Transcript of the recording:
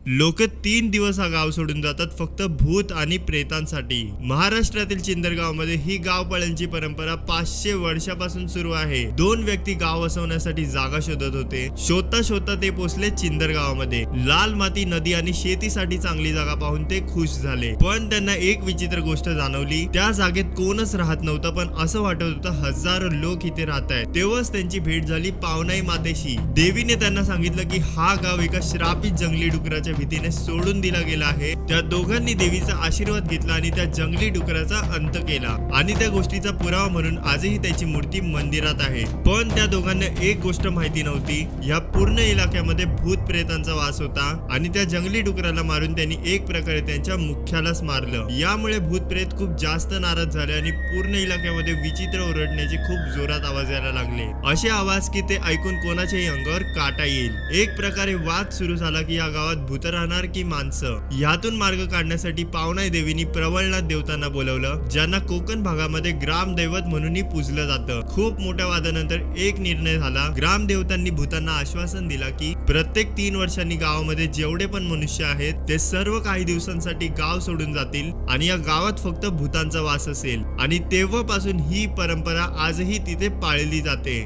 लोक 3 दिवस हा गाव सोडून जातात फक्त भूत आणि प्रेतांसाठी। महाराष्ट्रातील चिंदरगावमध्ये ही गावपाळ्यांची परंपरा 500 वर्षापासून सुरू आहे। दोन व्यक्ती गाव वसवण्यासाठी जागा शोधत होते। शोधता शोधता ते पोहोचले चिंदरगावामध्ये। लाल माती, नदी आणि शेतीसाठी चांगली जागा पाहून ते खुश झाले। पण त्यांना एक विचित्र गोष्ट जाणवली, त्या जागेत कोणच राहत नव्हतं, पण असं वाटत होतं हजारो लोक इथे राहत आहेत। तेव्हाच त्यांची भेट झाली पावनाई मातेशी। देवीने त्यांना सांगितलं की हा गाव एका श्रापित जंगली डुकराच्या भीतीने सोडून दिला गेला आहे। त्या दोघांनी देवीचा आशीर्वाद घेतला आणि त्या जंगली डुकराचा अंत केला आणि त्या गोष्टीचा पुरावा म्हणून आजही त्याची मूर्ती मंदिरात आहे। पण त्या दोघांना एक गोष्ट माहिती नव्हती, या पूर्ण इलाक्यामध्ये भूत प्रेतांचा वास होता आणि त्या जंगली डुकराला मारून त्यांनी एक प्रकारे त्यांच्या मुख्यालाच मारलं। यामुळे भूत प्रेत खूप जास्त नाराज झाले आणि पूर्ण इलाक्यामध्ये विचित्र ओरडण्याचे खूप जोरात आवाज यायला लागले। असे आवाज की ते ऐकून कोणाच्याही अंगावर काटा येईल। एक प्रकारे वाद सुरू झाला की या गावात भूत राहणार की माणसं। यातून मार्ग काढण्यासाठी पावनाई देवीनी प्रबळनाथ देवतांना बोलवलं, ज्यांना कोकण भागामध्ये ग्रामदैवत म्हणूनही पूजलं जातं। खूप मोठ्या वादानंतर एक निर्णय झाला। ग्रामदेवतांनी भूतांना आश्वासन दिला की प्रत्येक 3 वर्षांनी गावामध्ये जेवढे पण मनुष्य आहेत ते सर्व काही दिवसांसाठी गाव सोडून जातील आणि या गावात फक्त भूतांचा वास असेल। आणि तेव्हापासून ही परंपरा आजही तिथे पाळली जाते।